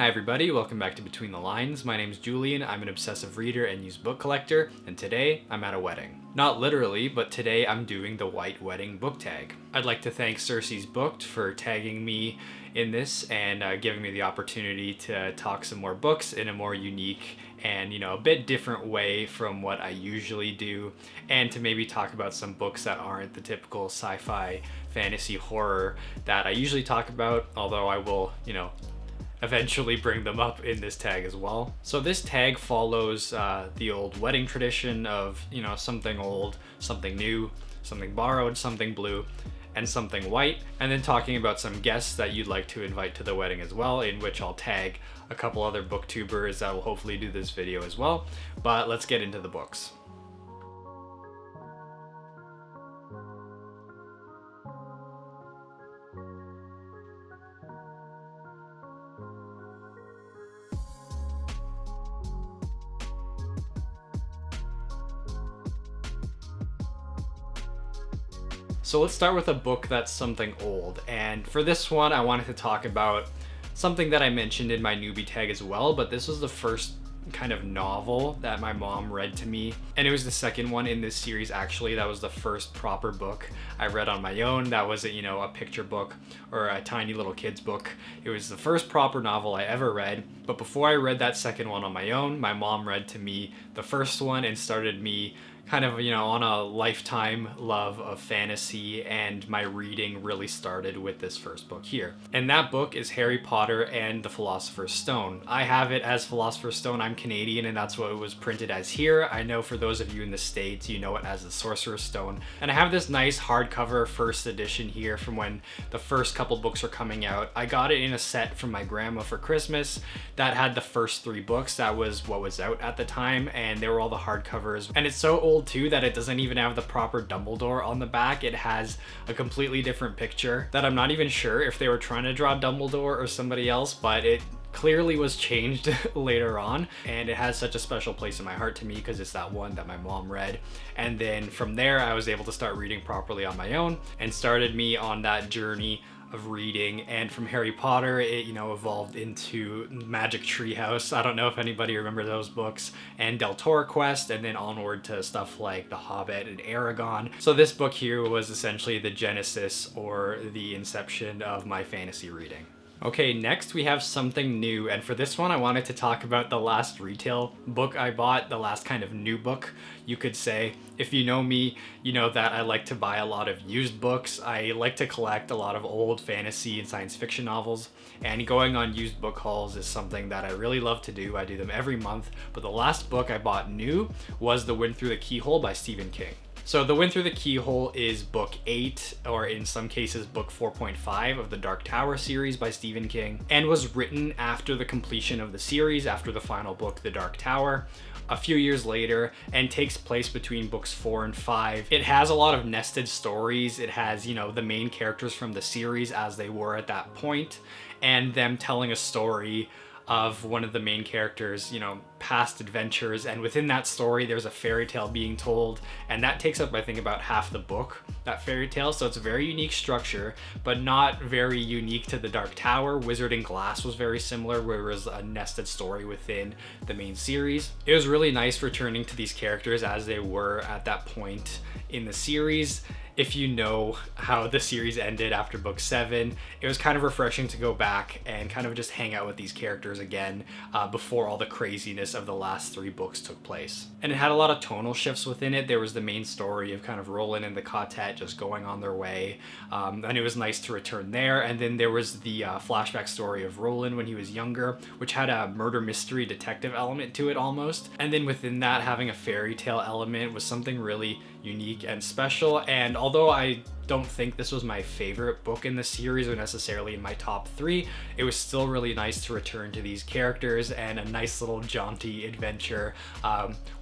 Hi everybody, welcome back to Between the Lines. My name is Julian, I'm an obsessive reader and used book collector, and today I'm at a wedding. Not literally, but today I'm doing the white wedding book tag. I'd like to thank Circe's Booked for tagging me in this and giving me the opportunity to talk some more books in a more unique and a bit different way from what I usually do, and to maybe talk about some books that aren't the typical sci-fi fantasy horror that I usually talk about, although I will eventually bring them up in this tag as well. So this tag follows the old wedding tradition of something old, something new, something borrowed, something blue, and something white, and then talking about some guests that you'd like to invite to the wedding as well, in which I'll tag a couple other booktubers that will hopefully do this video as well. But let's get into the books. So let's start with a book that's something old, and for this one I wanted to talk about something that I mentioned in my newbie tag as well, but this was the first kind of novel that my mom read to me, and it was the second one in this series actually. That was the first proper book I read on my own. That wasn't a picture book or a tiny little kid's book. It was the first proper novel I ever read, but before I read that second one on my own, my mom read to me the first one and started me kind of on a lifetime love of fantasy, and my reading really started with this first book here. And that book is Harry Potter and the Philosopher's Stone. I have it as Philosopher's Stone. I'm Canadian and that's what it was printed as here. I know for those of you in the States, you know it as the Sorcerer's Stone. And I have this nice hardcover first edition here from when the first couple books were coming out. I got it in a set from my grandma for Christmas that had the first 3 books. That was what was out at the time, and they were all the hardcovers. And it's so old too that it doesn't even have the proper Dumbledore on the back. It has a completely different picture that I'm not even sure if they were trying to draw Dumbledore or somebody else, but it clearly was changed later on, and it has such a special place in my heart to me because it's that one that my mom read. And then from there I was able to start reading properly on my own and started me on that journey of reading. And from Harry Potter it evolved into Magic Treehouse. I don't know if anybody remember those books, and Del Toro Quest, and then onward to stuff like The Hobbit and Aragon. So this book here was essentially the genesis or the inception of my fantasy reading. Okay, next we have something new, and for this one I wanted to talk about the last retail book I bought, the last kind of new book, you could say. If you know me, you know that I like to buy a lot of used books. I like to collect a lot of old fantasy and science fiction novels, and going on used book hauls is something that I really love to do. I do them every month, but the last book I bought new was The Wind Through the Keyhole by Stephen King. So The Wind Through the Keyhole is book 8, or in some cases book 4.5 of the Dark Tower series by Stephen King, and was written after the completion of the series, after the final book, The Dark Tower, a few years later, and takes place between books 4 and 5. It has a lot of nested stories. It has, the main characters from the series as they were at that point, and them telling a story of one of the main characters, past adventures, and within that story there's a fairy tale being told, and that takes up I think about half the book, that fairy tale. So it's a very unique structure, but not very unique to the Dark Tower. Wizard and Glass was very similar, where it was a nested story within the main series. It was really nice returning to these characters as they were at that point in the series. If you know how the series ended after book 7, it was kind of refreshing to go back and kind of just hang out with these characters again before all the craziness of the last 3 books took place. And it had a lot of tonal shifts within it. There was the main story of kind of Roland and the quartet just going on their way, and it was nice to return there. And then there was the flashback story of Roland when he was younger, which had a murder mystery detective element to it almost. And then within that, having a fairy tale element was something really unique and special. And although I don't think this was my favorite book in the series or necessarily in my top 3, it was still really nice to return to these characters and a nice little jaunty adventure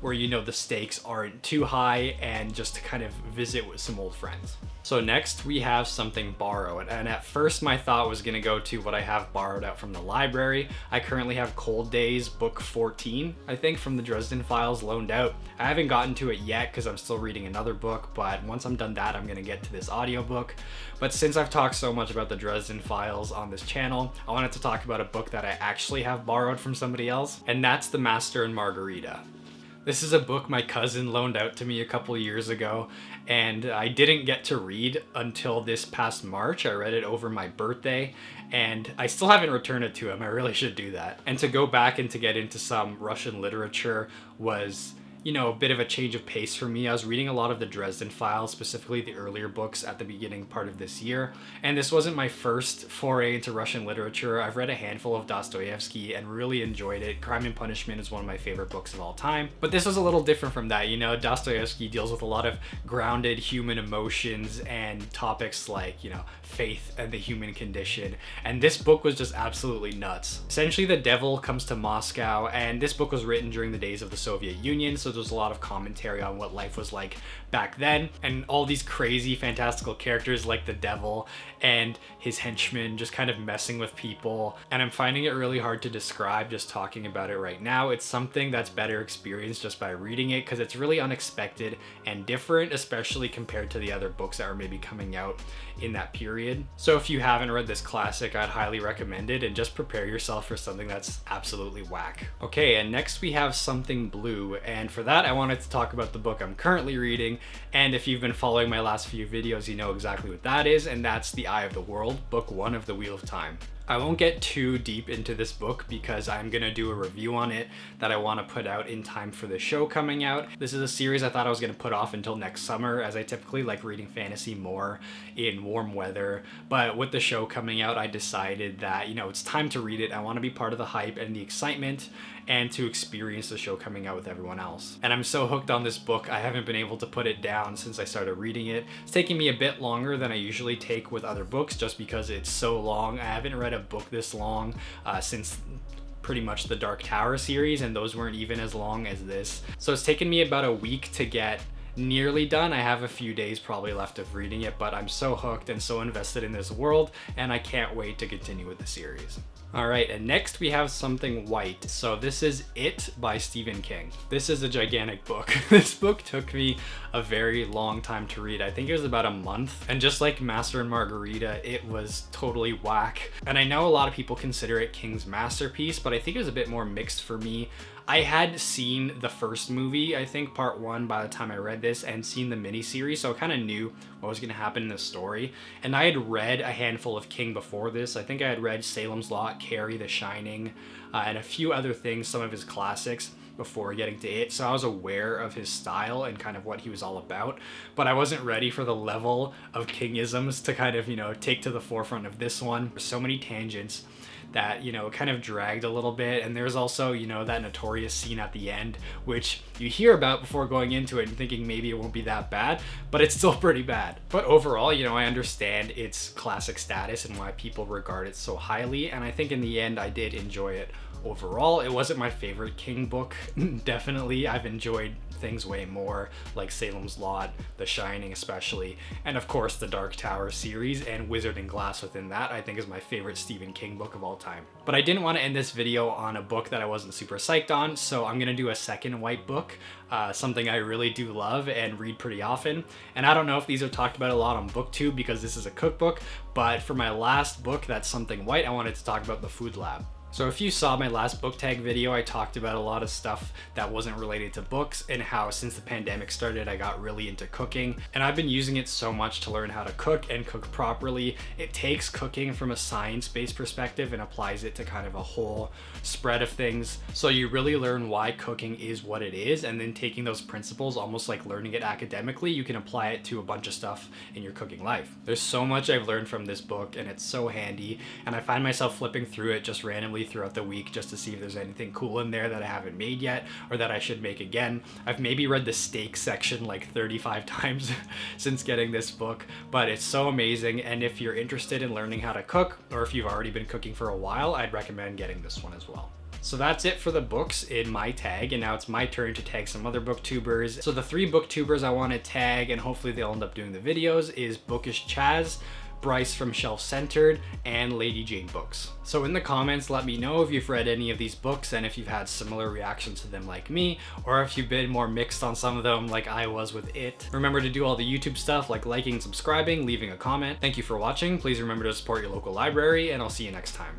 where the stakes aren't too high, and just to kind of visit with some old friends. So next we have something borrowed, and at first my thought was gonna go to what I have borrowed out from the library. I currently have Cold Days book 14, I think, from the Dresden Files loaned out. I haven't gotten to it yet because I'm still reading another book, but once I'm done that I'm gonna get to this audiobook. But since I've talked so much about the Dresden Files on this channel, I wanted to talk about a book that I actually have borrowed from somebody else, and that's the Master and Margarita. This is a book my cousin loaned out to me a couple years ago, and I didn't get to read until this past March. I read it over my birthday, and I still haven't returned it to him. I really should do that. And to go back and to get into some Russian literature was, you know, a bit of a change of pace for me. I was reading a lot of the Dresden Files, specifically the earlier books at the beginning part of this year. And this wasn't my first foray into Russian literature. I've read a handful of Dostoevsky and really enjoyed it. Crime and Punishment is one of my favorite books of all time. But this was a little different from that. You know, Dostoevsky deals with a lot of grounded human emotions and topics like, you know, faith and the human condition. And this book was just absolutely nuts. Essentially, the devil comes to Moscow, and this book was written during the days of the Soviet Union, so there's a lot of commentary on what life was like back then, and all these crazy fantastical characters like the devil and his henchmen just kind of messing with people. And I'm finding it really hard to describe just talking about it right now. It's something that's better experienced just by reading it, because it's really unexpected and different, especially compared to the other books that are maybe coming out in that period. So if you haven't read this classic, I'd highly recommend it, and just prepare yourself for something that's absolutely whack. Okay, and next we have Something Blue, and for that I wanted to talk about the book I'm currently reading. And if you've been following my last few videos, you know exactly what that is, and that's The Eye of the World, book 1 of the Wheel of Time. I won't get too deep into this book because I'm gonna do a review on it that I want to put out in time for the show coming out. This is a series I thought I was gonna put off until next summer, as I typically like reading fantasy more in warm weather. But with the show coming out, I decided that, you know, it's time to read it. I want to be part of the hype and the excitement, and to experience the show coming out with everyone else. And I'm so hooked on this book, I haven't been able to put it down since I started reading it. It's taking me a bit longer than I usually take with other books, just because it's so long. I haven't read a book this long since pretty much the Dark Tower series, and those weren't even as long as this. So it's taken me about a week to get nearly done. I have a few days probably left of reading it, but I'm so hooked and so invested in this world, and I can't wait to continue with the series. All right, and next we have Something White. So this is It by Stephen King. This is a gigantic book. This book took me a very long time to read. I think it was about a month. And just like Master and Margarita, it was totally whack. And I know a lot of people consider it King's masterpiece, but I think it was a bit more mixed for me. I had seen the first movie, I think part 1, by the time I read this, and seen the miniseries, so I kind of knew what was going to happen in the story. And I had read a handful of King before this. I think I had read Salem's Lot, Carrie, The Shining, and a few other things, some of his classics, before getting to it. So I was aware of his style and kind of what he was all about, but I wasn't ready for the level of Kingisms to kind of, you know, take to the forefront of this one. There's so many tangents that, you know, kind of dragged a little bit. And there's also, you know, that notorious scene at the end, which you hear about before going into it and thinking maybe it won't be that bad, but it's still pretty bad. But overall, you know, I understand its classic status and why people regard it so highly. And I think in the end, I did enjoy it overall. It wasn't my favorite King book. Definitely, I've enjoyed things way more, like Salem's Lot, The Shining especially, and of course the Dark Tower series, and Wizard and Glass within that I think is my favorite Stephen King book of all time. But I didn't want to end this video on a book that I wasn't super psyched on, so I'm gonna do a second white book, something I really do love and read pretty often. And I don't know if these are talked about a lot on BookTube because this is a cookbook, but for my last book that's Something White, I wanted to talk about The Food Lab. So if you saw my last book tag video, I talked about a lot of stuff that wasn't related to books, and how since the pandemic started, I got really into cooking, and I've been using it so much to learn how to cook and cook properly. It takes cooking from a science-based perspective and applies it to kind of a whole spread of things. So you really learn why cooking is what it is, and then taking those principles, almost like learning it academically, you can apply it to a bunch of stuff in your cooking life. There's so much I've learned from this book, and it's so handy, and I find myself flipping through it just randomly throughout the week just to see if there's anything cool in there that I haven't made yet or that I should make again. I've maybe read the steak section like 35 times since getting this book, but it's so amazing. And if you're interested in learning how to cook, or if you've already been cooking for a while, I'd recommend getting this one as well. So that's it for the books in my tag, and now it's my turn to tag some other booktubers. So the 3 booktubers I want to tag, and hopefully they'll end up doing the videos, is Bookish Chaz, Bryce from Shelf Centered, and Lady Jane books. So in the comments, let me know if you've read any of these books and if you've had similar reactions to them like me, or if you've been more mixed on some of them like I was with it. Remember to do all the YouTube stuff like liking, subscribing, leaving a comment. Thank you for watching. Please remember to support your local library, and I'll see you next time.